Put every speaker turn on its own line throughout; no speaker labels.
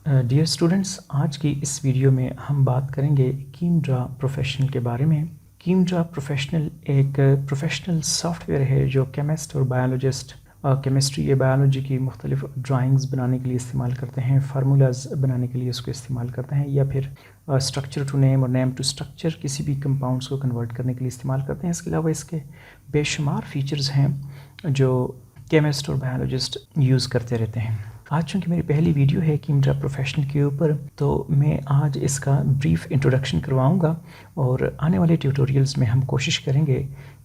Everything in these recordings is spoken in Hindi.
डियर स्टूडेंट्स, आज की इस वीडियो में हम बात करेंगे कीमड्रा प्रोफेशनल के बारे में। कीमड्रा प्रोफेशनल एक प्रोफेशनल सॉफ्टवेयर है जो केमिस्ट और बायोलॉजिस्ट केमिस्ट्री या बायोलॉजी की मुख्तलिफ ड्राइंग्स बनाने के लिए इस्तेमाल करते हैं, फार्मूलाज बनाने के लिए उसको इस्तेमाल करते हैं, या फिर स्ट्रक्चर टू नेम और नेम टू स्ट्रक्चर किसी भी कंपाउंड्स को कन्वर्ट करने के लिए इस्तेमाल करते हैं। इसके अलावा इसके बेशुमार फीचर्स हैं जो केमिस्ट और बायोलॉजिस्ट यूज़ करते रहते हैं। आज चूँकि मेरी पहली वीडियो है कीमड्रा प्रोफेशनल के ऊपर, तो मैं आज इसका ब्रीफ इंट्रोडक्शन करवाऊंगा और आने वाले ट्यूटोरियल्स में हम कोशिश करेंगे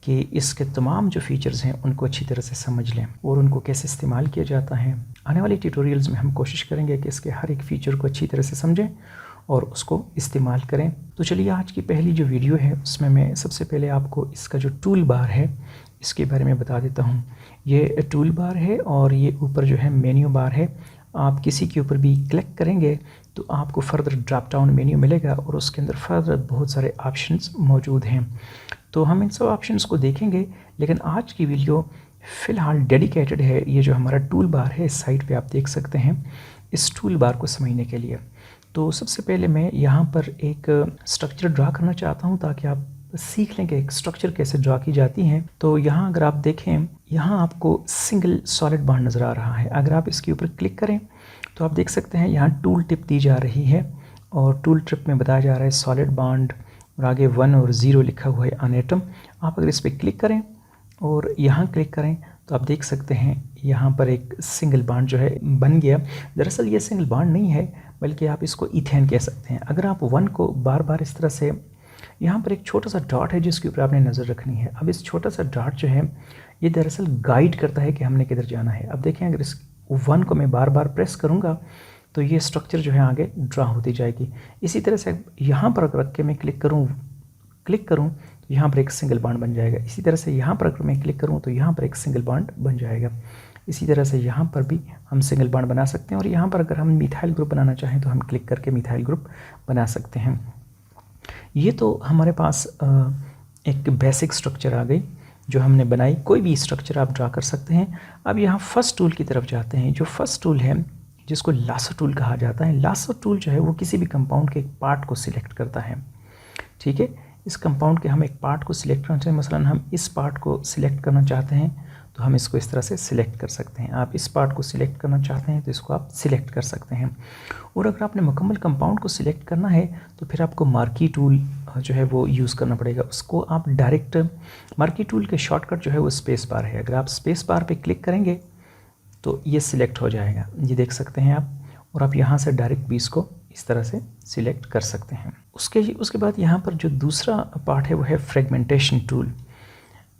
कि इसके तमाम जो फीचर्स हैं उनको अच्छी तरह से समझ लें और उनको कैसे इस्तेमाल किया जाता है। आने वाले ट्यूटोरियल्स में हम कोशिश करेंगे कि इसके हर एक फ़ीचर को अच्छी तरह से समझें और उसको इस्तेमाल करें। तो चलिए, आज की पहली जो वीडियो है उसमें मैं सबसे पहले आपको इसका जो टूल बार है इसके बारे में बता देता हूँ। ये टूल बार है और ये ऊपर जो है मेन्यू बार है। आप किसी के ऊपर भी क्लिक करेंगे तो आपको फर्दर ड्रॉप डाउन मेन्यू मिलेगा और उसके अंदर फर्दर बहुत सारे ऑप्शंस मौजूद हैं। तो हम इन सब ऑप्शंस को देखेंगे, लेकिन आज की वीडियो फ़िलहाल डेडिकेटेड है ये जो हमारा टूल बार है इस साइड पे आप देख सकते हैं, इस टूल बार को समझने के लिए। तो सबसे पहले मैं यहाँ पर एक स्ट्रक्चर ड्रा करना चाहता हूँ ताकि आप सीख लें कि एक स्ट्रक्चर कैसे ड्रा की जाती है। तो यहाँ अगर आप देखें, यहाँ आपको सिंगल सॉलिड बॉन्ड नज़र आ रहा है। अगर आप इसके ऊपर क्लिक करें तो आप देख सकते हैं यहाँ टूल टिप दी जा रही है और टूल टिप में बताया जा रहा है सॉलिड बॉन्ड और आगे 1 और 0 लिखा हुआ है ऑन एटम। आप अगर इस पर क्लिक करें और यहाँ क्लिक करें तो आप देख सकते हैं यहाँ पर एक सिंगल बॉन्ड जो है बन गया। दरअसल ये सिंगल बॉन्ड नहीं है, बल्कि आप इसको इथेन कह सकते हैं। अगर आप 1 को बार बार इस तरह से, यहाँ पर एक छोटा सा डॉट है जिसके ऊपर आपने नज़र रखनी है। अब इस छोटा सा डॉट जो है ये दरअसल गाइड करता है कि हमने किधर जाना है। अब देखें, अगर इस 1 को मैं बार बार प्रेस करूँगा तो ये स्ट्रक्चर जो है आगे ड्रा होती जाएगी। इसी तरह से यहाँ पर अगर रख के मैं क्लिक करूँ तो यहाँ पर एक सिंगल बॉन्ड बन जाएगा। इसी तरह से यहाँ पर अगर मैं क्लिक करूँ तो यहाँ पर एक सिंगल बॉन्ड बन जाएगा। इसी तरह से यहाँ पर भी हम सिंगल बॉन्ड बना सकते हैं और यहाँ पर अगर हम मिथाइल ग्रुप बनाना चाहें तो हम क्लिक करके मिथाइल ग्रुप बना सकते हैं। ये तो हमारे पास एक बेसिक स्ट्रक्चर आ गई जो हमने बनाई। कोई भी स्ट्रक्चर आप ड्रा कर सकते हैं। अब यहाँ फर्स्ट टूल की तरफ जाते हैं। जो फर्स्ट टूल है जिसको लासो टूल कहा जाता है। लासो टूल जो है वो किसी भी कंपाउंड के एक पार्ट को सिलेक्ट करता है। ठीक है, इस कंपाउंड के हम एक पार्ट को सिलेक्ट करना चाहें, मसलन हम इस पार्ट को सिलेक्ट करना चाहते हैं तो हम इसको इस तरह से सिलेक्ट कर सकते हैं। आप इस पार्ट को सिलेक्ट करना चाहते हैं तो इसको आप सिलेक्ट कर सकते हैं। और अगर आपने मुकम्मल कंपाउंड को सिलेक्ट करना है तो फिर आपको मार्की टूल जो है वो यूज़ करना पड़ेगा। उसको आप डायरेक्ट, मार्की टूल के शॉर्टकट जो है वो स्पेस बार है। अगर आप स्पेस बार पे क्लिक करेंगे तो ये सिलेक्ट हो जाएगा, ये देख सकते हैं आप। और आप यहाँ से डायरेक्ट भी इसको इस तरह से सिलेक्ट कर सकते हैं। उसके बाद यहाँ पर जो दूसरा पार्ट है वो है फ्रेगमेंटेशन टूल।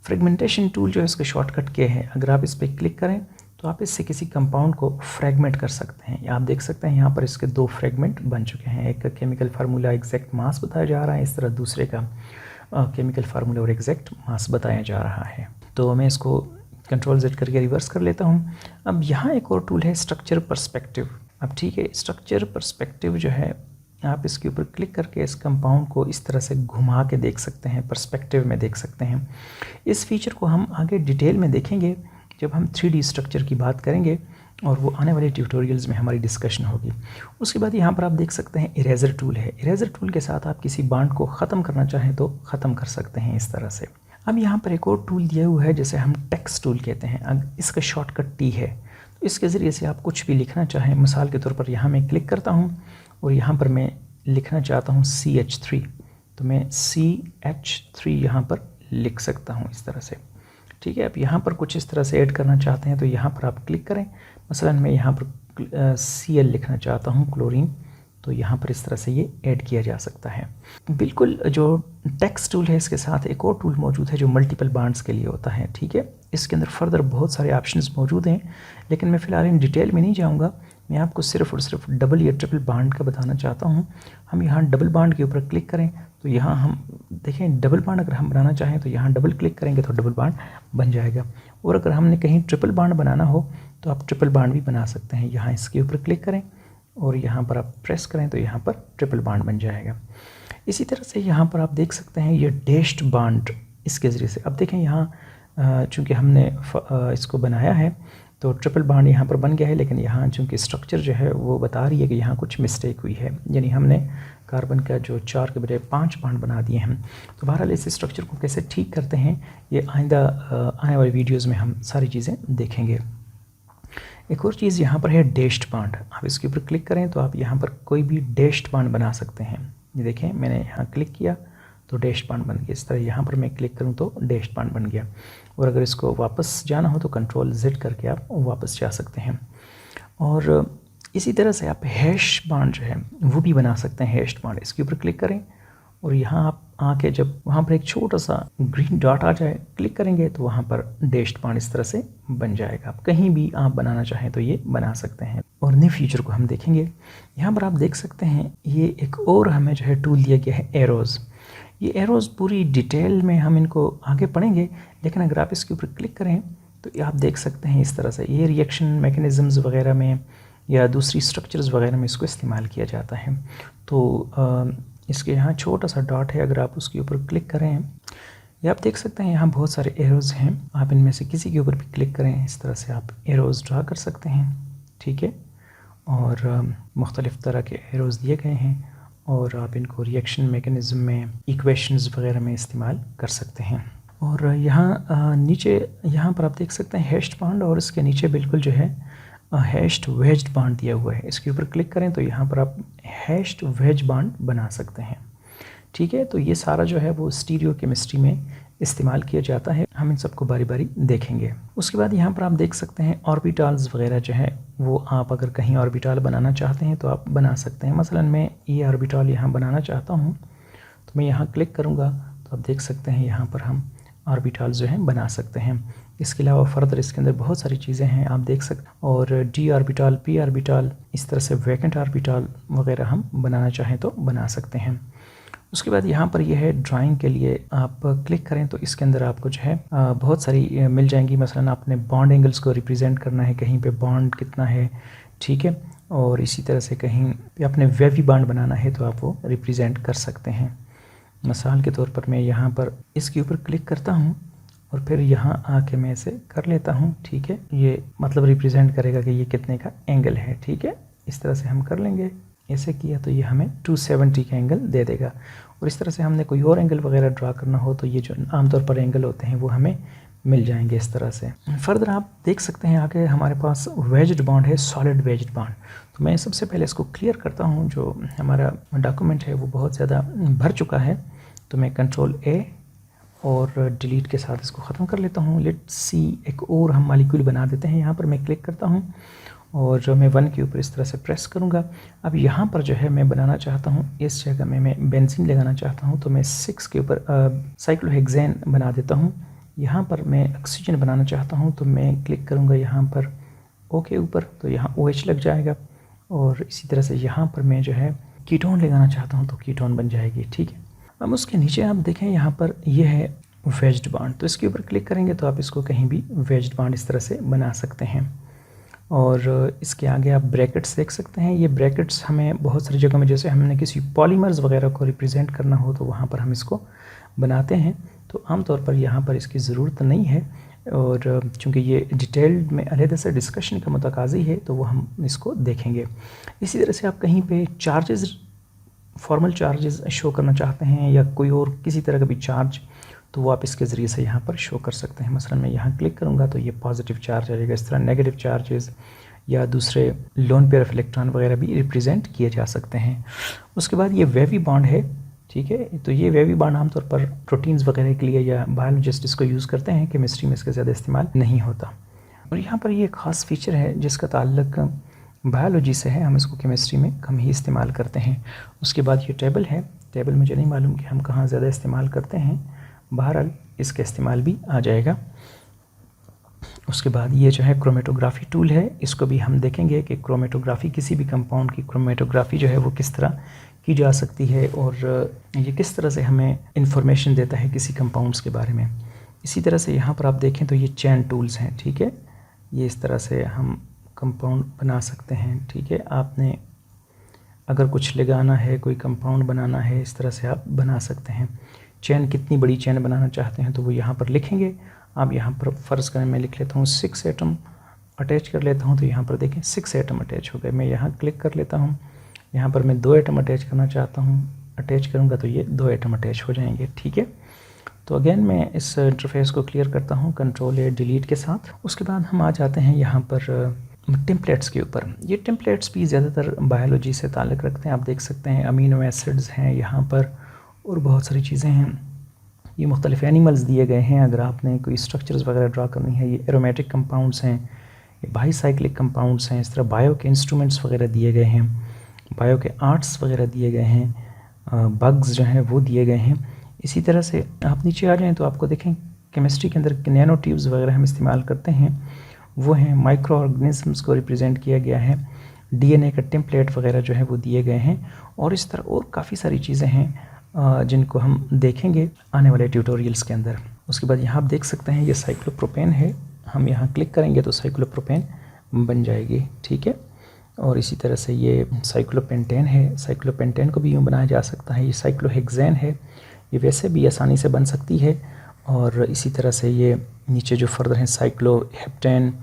फ्रेगमेंटेशन टूल जो है इसका शॉर्टकट क्या है, अगर आप इस पर क्लिक करें तो आप इससे किसी कंपाउंड को फ्रेगमेंट कर सकते हैं। आप देख सकते हैं यहाँ पर इसके 2 फ्रेगमेंट बन चुके हैं। एक का केमिकल फार्मूला एग्जैक्ट मास बताया जा रहा है, इस तरह दूसरे का केमिकल फार्मूला और एग्जैक्ट मास बताया जा रहा है। तो मैं इसको कंट्रोल Z करके रिवर्स कर लेता हूँ। अब यहाँ एक और टूल है स्ट्रक्चर पर्सपेक्टिव। अब ठीक है, स्ट्रक्चर पर्सपेक्टिव जो है आप इसके ऊपर क्लिक करके इस कंपाउंड को इस तरह से घुमा के देख सकते हैं, पर्सपेक्टिव में देख सकते हैं। इस फीचर को हम आगे डिटेल में देखेंगे जब हम 3D स्ट्रक्चर की बात करेंगे और वो आने वाले ट्यूटोरियल्स में हमारी डिस्कशन होगी। उसके बाद यहाँ पर आप देख सकते हैं इरेजर टूल है। इरेजर टूल के साथ आप किसी बॉन्ड को ख़त्म करना चाहें तो ख़त्म कर सकते हैं इस तरह से। अब यहाँ पर एक और टूल दिया हुआ है जिसे हम टेक्स्ट टूल कहते हैं। अब इसका शॉर्टकट T है, तो इसके ज़रिए से आप कुछ भी लिखना चाहें। मिसाल के तौर पर यहाँ मैं क्लिक करता हूँ और यहाँ पर मैं लिखना चाहता हूँ CH3, तो मैं CH3 यहाँ पर लिख सकता हूँ इस तरह से। ठीक है, अब यहाँ पर कुछ इस तरह से ऐड करना चाहते हैं तो यहाँ पर आप क्लिक करें। मसलन मैं यहाँ पर Cl लिखना चाहता हूँ, क्लोरीन, तो यहाँ पर इस तरह से ये ऐड किया जा सकता है। बिल्कुल, जो टेक्स्ट टूल है इसके साथ एक और टूल मौजूद है जो मल्टीपल बॉन्ड्स के लिए होता है। ठीक है, इसके अंदर फर्दर बहुत सारे ऑप्शंस मौजूद हैं, लेकिन मैं फ़िलहाल इन डिटेल में नहीं जाऊँगा। मैं आपको सिर्फ और सिर्फ डबल या ट्रिपल बॉन्ड का बताना चाहता हूँ। हम यहाँ डबल बॉन्ड के ऊपर क्लिक करें तो यहाँ हम देखें, डबल बॉन्ड अगर हम बनाना चाहें तो यहाँ डबल क्लिक करेंगे तो डबल बॉन्ड बन जाएगा। और अगर हमने कहीं ट्रिपल बॉन्ड बनाना हो तो आप ट्रिपल बॉन्ड भी बना सकते हैं। यहाँ इसके ऊपर क्लिक करें और यहाँ पर आप प्रेस करें तो यहाँ पर ट्रिपल बॉन्ड बन जाएगा। इसी तरह से यहाँ पर आप देख सकते हैं ये डैश्ड बॉन्ड इसके ज़रिए से। अब देखें यहाँ चूँकि हमने इसको बनाया है तो ट्रिपल बॉन्ड यहाँ पर बन गया है, लेकिन यहाँ चूँकि स्ट्रक्चर जो है वो बता रही है कि यहाँ कुछ मिस्टेक हुई है, यानी हमने कार्बन का जो 4 के बजाय 5 बॉन्ड बना दिए हैं। तो बहरहाल इस स्ट्रक्चर को कैसे ठीक करते हैं ये आइंदा आने वाले वीडियोज़ में हम सारी चीज़ें देखेंगे। एक और चीज़ यहाँ पर है डैश्ड बॉन्ड। आप इसके ऊपर क्लिक करें तो आप यहाँ पर कोई भी डैश्ड बॉन्ड बना सकते हैं। ये देखें, मैंने यहाँ क्लिक किया तो डैश्ड बॉन्ड बन गया। इस तरह यहाँ पर मैं क्लिक करूँ तो डैश्ड बॉन्ड बन गया। और अगर इसको वापस जाना हो तो कंट्रोल Z करके आप वापस जा सकते हैं। और इसी तरह से आप हैश बॉन्ड जो है वो भी बना सकते हैं। हैश्ड बॉन्ड, इसके ऊपर क्लिक करें और यहाँ आप आके जब वहाँ पर एक छोटा सा ग्रीन डॉट आ जाए, क्लिक करेंगे तो वहाँ पर डैश्ड बॉन्ड इस तरह से बन जाएगा। आप कहीं भी आप बनाना चाहें तो ये बना सकते हैं। और न्यू फीचर को हम देखेंगे। यहाँ पर आप देख सकते हैं ये एक और हमें जो है टूल दिया गया है, एरोज़। ये एरोज़ पूरी डिटेल में हम इनको आगे पढ़ेंगे, लेकिन अगर आप इसके ऊपर क्लिक करें तो आप देख सकते हैं इस तरह से ये रिएक्शन मैकेनिज़म्स वगैरह में या दूसरी स्ट्रक्चर्स वगैरह में इसको इस्तेमाल किया जाता है। तो इसके यहाँ छोटा सा डॉट है, अगर आप उसके ऊपर क्लिक करें या आप देख सकते हैं यहाँ बहुत सारे एरोज़ हैं। आप इनमें से किसी के ऊपर भी क्लिक करें, इस तरह से आप एरोज़ ड्रा कर सकते हैं, ठीक है। और मुख्तलिफ़ तरह के एरोज़ दिए गए हैं और आप इनको रिएक्शन मैकेनिज़्म में, इक्वेशंस वगैरह में इस्तेमाल कर सकते हैं। और यहाँ नीचे यहाँ पर आप देख सकते हैं हैश्ड बॉन्ड, और इसके नीचे बिल्कुल जो है हैश्ड वेज्ड बॉन्ड दिया हुआ है। इसके ऊपर क्लिक करें तो यहाँ पर आप हैश्ड वेज बॉन्ड बना सकते हैं, ठीक है। तो ये सारा जो है वो स्टीरियो केमिस्ट्री में इस्तेमाल किया जाता है। हम इन सबको बारी बारी देखेंगे। उसके बाद यहाँ पर आप देख सकते हैं ऑर्बिटल्स वगैरह जो है वो आप अगर कहीं ऑर्बिटल बनाना चाहते हैं तो आप बना सकते हैं। मसलन मैं ये ऑर्बिटल यहाँ बनाना चाहता हूँ तो मैं यहाँ क्लिक करूँगा तो आप देख सकते हैं यहाँ पर हम ऑर्बिटल जो है बना सकते हैं। इसके अलावा फर्दर इसके अंदर बहुत सारी चीज़ें हैं, आप देख सकते। और डी ऑर्बिटल, पी ऑर्बिटल, इस तरह से वैकेंट ऑर्बिटल वगैरह हम बनाना चाहें तो बना सकते हैं। उसके बाद यहाँ पर यह है ड्राइंग के लिए आप क्लिक करें तो इसके अंदर आपको जो है बहुत सारी मिल जाएंगी। मसलन आपने बॉन्ड एंगल्स को रिप्रेजेंट करना है, कहीं पे बॉन्ड कितना है, ठीक है। और इसी तरह से कहीं पे आपने वेवी बॉन्ड बनाना है तो आप वो रिप्रेजेंट कर सकते हैं। मिसाल के तौर पर मैं यहाँ पर इसके ऊपर क्लिक करता हूँ और फिर यहाँ आके मैं इसे कर लेता हूँ, ठीक है। ये मतलब रिप्रेजेंट करेगा कि ये कितने का एंगल है, ठीक है। इस तरह से हम कर लेंगे। ऐसे किया तो ये हमें 270 का एंगल दे देगा। और इस तरह से हमने कोई और एंगल वगैरह ड्रा करना हो तो ये जो आमतौर पर एंगल होते हैं वो हमें मिल जाएंगे इस तरह से। फर्दर आप देख सकते हैं आगे हमारे पास वेज्ड बॉन्ड है, सॉलिड वेज्ड बॉन्ड। तो मैं सबसे पहले इसको क्लियर करता हूँ। जो हमारा डॉक्यूमेंट है वो बहुत ज़्यादा भर चुका है, तो मैं कंट्रोल A और डिलीट के साथ इसको ख़त्म कर लेता हूँ। लेट्स सी, एक और हम मॉलिक्यूल बना देते हैं। यहाँ पर मैं क्लिक करता हूँ और जो मैं 1 के ऊपर इस तरह से प्रेस करूँगा। अब यहाँ पर जो है मैं बनाना चाहता हूँ, इस जगह में मैं बेंजीन लगाना चाहता हूँ, तो मैं 6 के ऊपर साइक्लोहेक्सेन बना देता हूँ। यहाँ पर मैं ऑक्सीजन बनाना चाहता हूँ तो मैं क्लिक करूँगा यहाँ पर O के ऊपर, तो यहाँ OH लग जाएगा। और इसी तरह से यहाँ पर मैं जो है कीटोन लगाना चाहता हूँ तो कीटोन बन जाएगी, ठीक है। अब उसके नीचे आप देखें यहाँ पर यह है वेज्ड बॉन्ड, तो इसके ऊपर क्लिक करेंगे तो आप इसको कहीं भी वेज्ड बॉन्ड इस तरह से बना सकते हैं। और इसके आगे आप ब्रैकेट्स देख सकते हैं। ये ब्रैकेट्स हमें बहुत सारी जगह में, जैसे हमने किसी पॉलीमर्स वगैरह को रिप्रेजेंट करना हो तो वहाँ पर हम इसको बनाते हैं। तो आमतौर पर यहाँ पर इसकी ज़रूरत नहीं है, और चूँकि ये डिटेल्ड में अलग से डिस्कशन का मुतकाज़ी है तो वो हम इसको देखेंगे। इसी तरह से आप कहीं पे चार्जेस, फॉर्मल चार्जेस शो करना चाहते हैं या कोई और किसी तरह का भी चार्ज, तो वो आप इसके ज़रिए से यहाँ पर शो कर सकते हैं। मसलन मैं यहाँ क्लिक करूँगा तो ये पॉजिटिव चार्ज आएगा। इस तरह नेगेटिव चार्जेस या दूसरे लोन पेयर ऑफ इलेक्ट्रॉन वगैरह भी रिप्रेजेंट किए जा सकते हैं। उसके बाद ये वेवी बॉन्ड है, ठीक है। तो ये वेवी बॉन्ड आमतौर पर प्रोटीन्स वगैरह के लिए या बायोलॉजिस्ट इसको यूज़ करते हैं, केमिस्ट्री में इसका ज़्यादा इस्तेमाल नहीं होता। और यहाँ पर ये ख़ास फीचर है जिसका ताल्लुक बायोलॉजी से है, हम इसको केमिस्ट्री में कम ही इस्तेमाल करते हैं। उसके बाद ये टेबल है। टेबल मुझे नहीं मालूम कि हम कहाँ ज़्यादा इस्तेमाल करते हैं, बहरहाल इसका इस्तेमाल भी आ जाएगा। उसके बाद ये जो है क्रोमेटोग्राफी टूल है, इसको भी हम देखेंगे कि क्रोमेटोग्राफी, किसी भी कंपाउंड की क्रोमेटोग्राफी जो है वो किस तरह की जा सकती है और ये किस तरह से हमें इंफॉर्मेशन देता है किसी कंपाउंड्स के बारे में। इसी तरह से यहाँ पर आप देखें तो ये चैन टूल्स हैं, ठीक है। ये इस तरह से हम कंपाउंड बना सकते हैं, ठीक है। आपने अगर कुछ लगाना है, कोई कंपाउंड बनाना है, इस तरह से आप बना सकते हैं। चैन, कितनी बड़ी चैन बनाना चाहते हैं तो वो यहाँ पर लिखेंगे। आप यहाँ पर फ़र्ज़ करें मैं लिख लेता हूँ 6 एटम अटैच कर लेता हूँ तो यहाँ पर देखें 6 एटम अटैच हो गए। मैं यहाँ क्लिक कर लेता हूँ, यहाँ पर मैं 2 एटम अटैच करना चाहता हूँ, अटैच करूँगा तो ये 2 एटम अटैच हो जाएंगे। ठीक है, तो अगेन मैं इस इंटरफेस को क्लियर करता हूँ कंट्रोल डिलीट के साथ। उसके बाद हम आ जाते हैं यहाँ पर टेम्पलेट्स के ऊपर। ये टेम्पलेट्स भी ज़्यादातर बायोलॉजी से ताल्लुक़ रखते हैं। आप देख सकते हैं अमीनो एसिड्स हैं यहाँ पर और बहुत सारी चीज़ें हैं। ये मुख्तलिफ एनिमल्स दिए गए हैं, अगर आपने कोई स्ट्रक्चर्स वगैरह ड्रा करनी है। ये एरोमेटिक कंपाउंड्स हैं, ये बाईसाइक्लिक कंपाउंड्स हैं। इस तरह बायो के इंस्ट्रूमेंट्स वगैरह दिए गए हैं, बायो के आर्ट्स वगैरह दिए गए हैं, बग्स जो हैं वो दिए गए हैं। इसी तरह से आप नीचे आ जाएँ तो आपको देखें केमिस्ट्री के अंदर नैनो ट्यूब्स वगैरह हम इस्तेमाल करते हैं, वो हैं माइक्रो ऑर्गेनिजम्स को रिप्रेजेंट किया गया है। डीएनए का टेम्पलेट वगैरह जो है वो दिए गए हैं और इस तरह और काफ़ी सारी चीज़ें हैं जिनको हम देखेंगे आने वाले ट्यूटोरियल्स के अंदर। उसके बाद यहाँ आप देख सकते हैं ये साइक्लोप्रोपेन है, हम यहाँ क्लिक करेंगे तो साइक्लोप्रोपेन बन जाएगी। ठीक है, और इसी तरह से ये साइक्लोपेंटेन है, साइक्लोपेंटेन को भी यूँ बनाया जा सकता है। ये साइक्लोहेक्सेन है, ये वैसे भी आसानी से बन सकती है। और इसी तरह से ये नीचे जो फर्दर हैं साइक्लोहेप्टेन,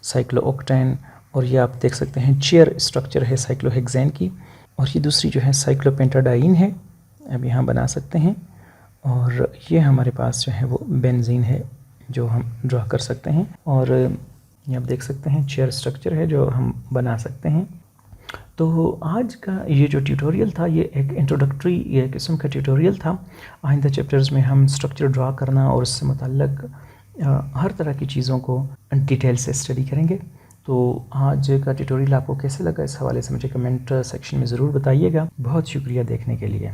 साइक्लोओक्टेन, और ये आप देख सकते हैं चेयर स्ट्रक्चर है साइक्लोहेक्सेन की। और ये दूसरी जो है साइक्लोपेंटाडाइन है, अब यहाँ बना सकते हैं। और ये हमारे पास जो है वो बेंजीन है जो हम ड्रा कर सकते हैं। और ये आप देख सकते हैं चेयर स्ट्रक्चर है जो हम बना सकते हैं। तो आज का ये जो ट्यूटोरियल था ये एक इंट्रोडक्टरी ये किस्म का ट्यूटोरियल था। आइंदा चैप्टर्स में हम स्ट्रक्चर ड्रा करना और उससे मुतल्लिक हर तरह की चीज़ों को डिटेल से स्टडी करेंगे। तो आज का ट्यूटोरियल आपको कैसे लगा, इस हवाले से मुझे कमेंट सेक्शन में ज़रूर बताइएगा। बहुत शुक्रिया देखने के लिए।